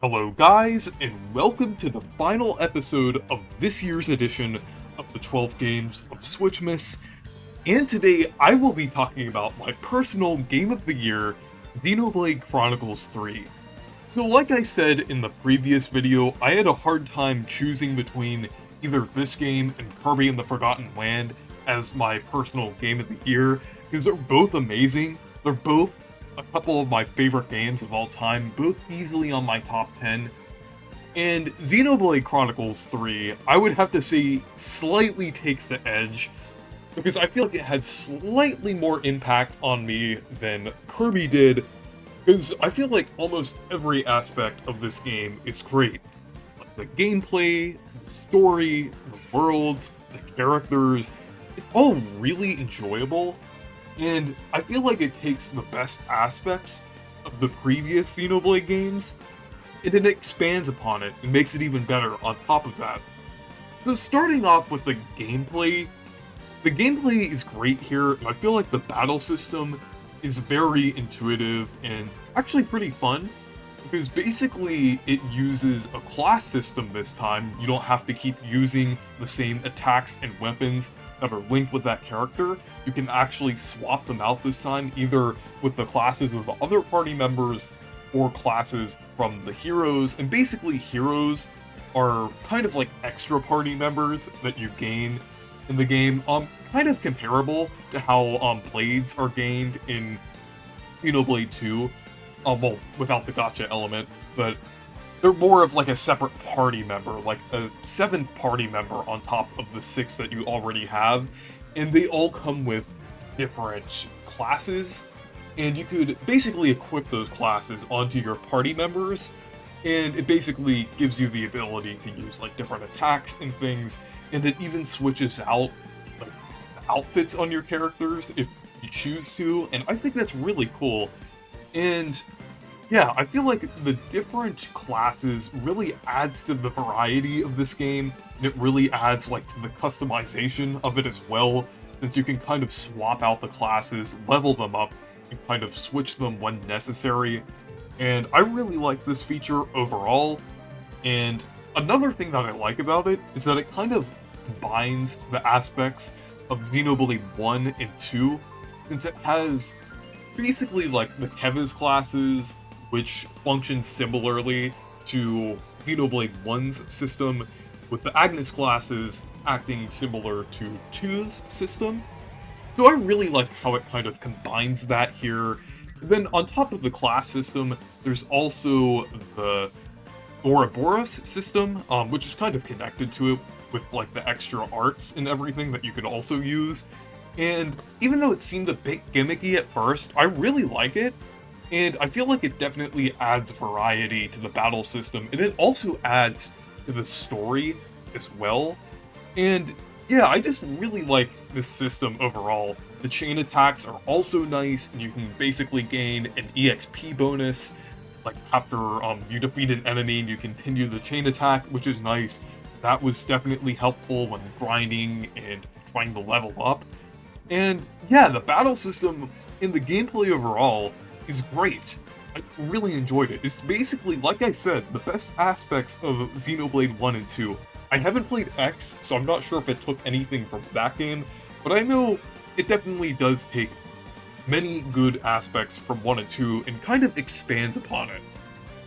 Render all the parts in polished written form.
Hello guys, and welcome to the final episode of this year's edition of the 12 Games of Switchmas, and today I will be talking about my personal Game of the Year, Xenoblade Chronicles 3. So like I said in the previous video, I had a hard time choosing between either this game and Kirby and the Forgotten Land as my personal Game of the Year, because they're both amazing, they're both a couple of my favorite games of all time, both easily on my top 10. And Xenoblade Chronicles 3, I would have to say, slightly takes the edge, because I feel like it had slightly more impact on me than Kirby did, because I feel like almost every aspect of this game is great. Like the gameplay, the story, the worlds, the characters, it's all really enjoyable. And I feel like it takes the best aspects of the previous Xenoblade games, and then expands upon it and makes it even better on top of that. So starting off with the gameplay is great here, and I feel like the battle system is very intuitive and actually pretty fun, because basically it uses a class system this time. You don't have to keep using the same attacks and weapons that are linked with that character. You can actually swap them out this time, either with the classes of the other party members or classes from the heroes. And basically heroes are kind of like extra party members that you gain in the game. Kind of comparable to how blades are gained in Xenoblade 2. Well, without the gacha element, but they're more of like a separate party member, like a 7th party member on top of the 6 that you already have, and they all come with different classes, and you could basically equip those classes onto your party members, and it basically gives you the ability to use like different attacks and things, and it even switches out like outfits on your characters if you choose to, and I think that's really cool. And yeah, I feel like the different classes really adds to the variety of this game, and it really adds like to the customization of it as well, since you can kind of swap out the classes, level them up, and kind of switch them when necessary. And I really like this feature overall. And another thing that I like about it is that it kind of combines the aspects of Xenoblade 1 and 2, since it has basically like the Keva's classes, which function similarly to Xenoblade 1's system, with the Agnes classes acting similar to 2's system. So I really like how it kind of combines that here. And then on top of the class system, there's also the Ouroboros system, which is kind of connected to it with like the extra arts and everything that you can also use. And even though it seemed a bit gimmicky at first, I really like it, and I feel like it definitely adds variety to the battle system, and it also adds to the story as well. And yeah, I just really like this system overall. The chain attacks are also nice, and you can basically gain an EXP bonus, like after you defeat an enemy and you continue the chain attack, which is nice. That was definitely helpful when grinding and trying to level up. And yeah, the battle system and the gameplay overall is great. I really enjoyed it. It's basically, like I said, the best aspects of Xenoblade 1 and 2. I haven't played X, so I'm not sure if it took anything from that game, but I know it definitely does take many good aspects from 1 and 2 and kind of expands upon it.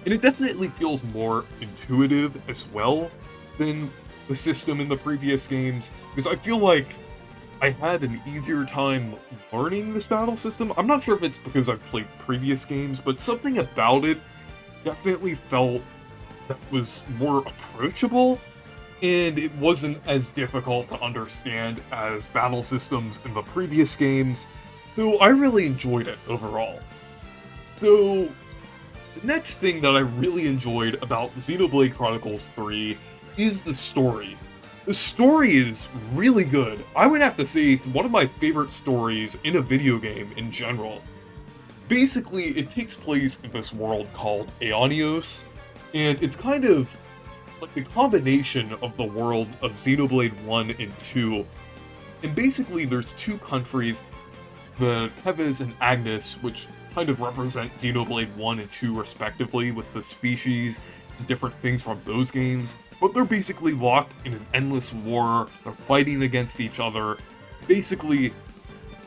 And it definitely feels more intuitive as well than the system in the previous games, because I feel like I had an easier time learning this battle system. I'm not sure if it's because I've played previous games, but something about it definitely felt that was more approachable, and it wasn't as difficult to understand as battle systems in the previous games, so I really enjoyed it overall. So, the next thing that I really enjoyed about Xenoblade Chronicles 3 is the story. The story is really good. I would have to say it's one of my favorite stories in a video game in general. Basically, it takes place in this world called Aeonios, and it's kind of like the combination of the worlds of Xenoblade 1 and 2. And basically, there's two countries, the Kevas and Agnes, which kind of represent Xenoblade 1 and 2 respectively, with the species and different things from those games, but they're basically locked in an endless war. They're fighting against each other. Basically,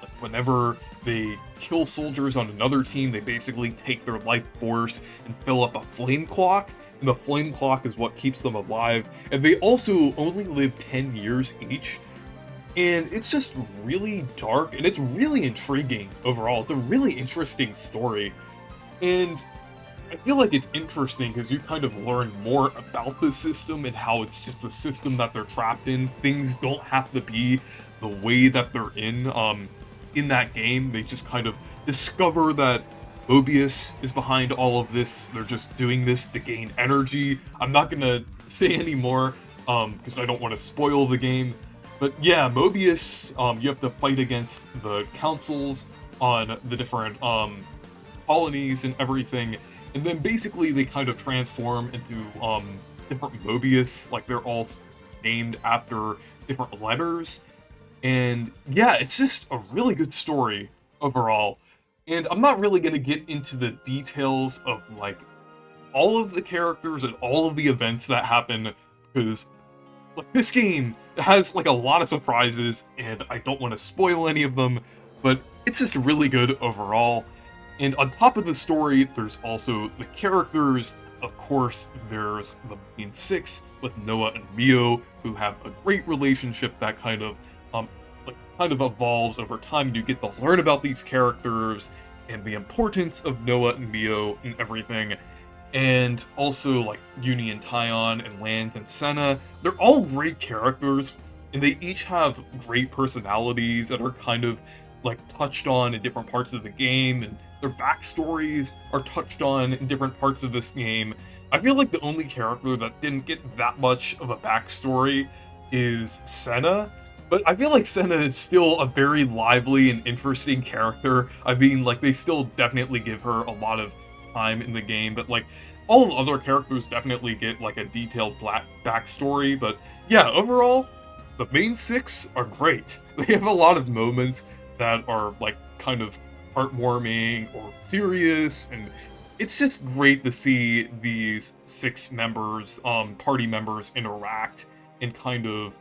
like, whenever they kill soldiers on another team, they basically take their life force and fill up a flame clock, and the flame clock is what keeps them alive, and they also only live 10 years each. And it's just really dark, and it's really intriguing overall. It's a really interesting story, and I feel like it's interesting because you kind of learn more about the system and how it's just a system that they're trapped in. Things don't have to be the way that they're in that game. They just kind of discover that Mobius is behind all of this. They're just doing this to gain energy. I'm not gonna say any more because I don't want to spoil the game. But yeah, Mobius, you have to fight against the councils on the different colonies and everything. And then basically they kind of transform into different Mobius, like they're all named after different letters. And yeah, it's just a really good story overall. And I'm not really going to get into the details of like all of the characters and all of the events that happen, because like this game has like a lot of surprises and I don't want to spoil any of them, but it's just really good overall. And on top of the story, there's also the characters. Of course, there's the main six with Noah and Mio, who have a great relationship that kind of evolves over time. You get to learn about these characters and the importance of Noah and Mio and everything. And also like Uni and Tyon and Lance and Senna. They're all great characters, and they each have great personalities that are kind of like touched on in different parts of the game, and their backstories are touched on in different parts of this game. I feel like the only character that didn't get that much of a backstory is Senna, but I feel like Senna is still a very lively and interesting character. I mean, like, they still definitely give her a lot of time in the game, but like, all the other characters definitely get like a detailed backstory. But yeah, overall, the main six are great. They have a lot of moments that are like kind of heartwarming or serious, and it's just great to see these six members, party members interact and kind of,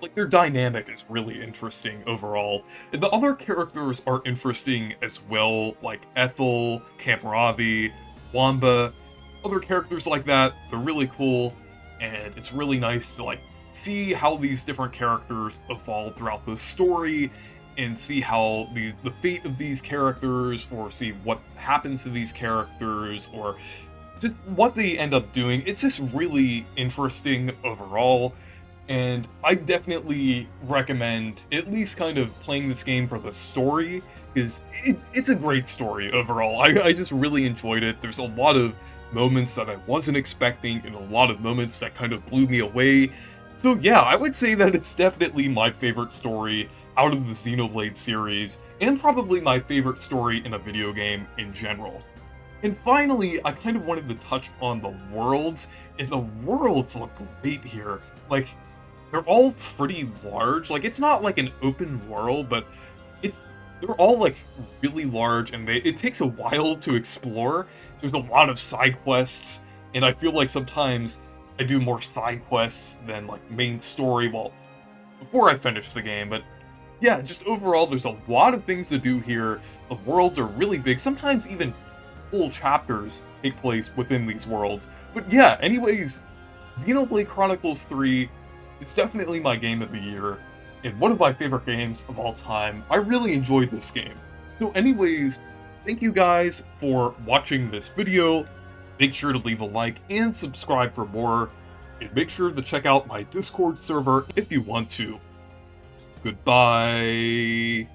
like their dynamic is really interesting overall. And the other characters are interesting as well, like Ethel, Kamravi, Wamba, other characters like that. They're really cool, and it's really nice to like see how these different characters evolve throughout the story, and see how the fate of these characters, or see what happens to these characters, or just what they end up doing. It's just really interesting overall, and I definitely recommend at least kind of playing this game for the story, because it's a great story overall. I just really enjoyed it. There's a lot of moments that I wasn't expecting, and a lot of moments that kind of blew me away. So yeah, I would say that it's definitely my favorite story out of the Xenoblade series, and probably my favorite story in a video game in general. And finally, I kind of wanted to touch on the worlds, and the worlds look great here. Like, they're all pretty large. Like, it's not like an open world, but they're all like really large, and it takes a while to explore. There's a lot of side quests, and I feel like sometimes I do more side quests than like main story, well, before I finish the game. But yeah, just overall, there's a lot of things to do here. The worlds are really big. Sometimes even full chapters take place within these worlds. But yeah, anyways, Xenoblade Chronicles 3 is definitely my game of the year, and one of my favorite games of all time. I really enjoyed this game. So anyways, thank you guys for watching this video. Make sure to leave a like and subscribe for more, and make sure to check out my Discord server if you want to. Goodbye.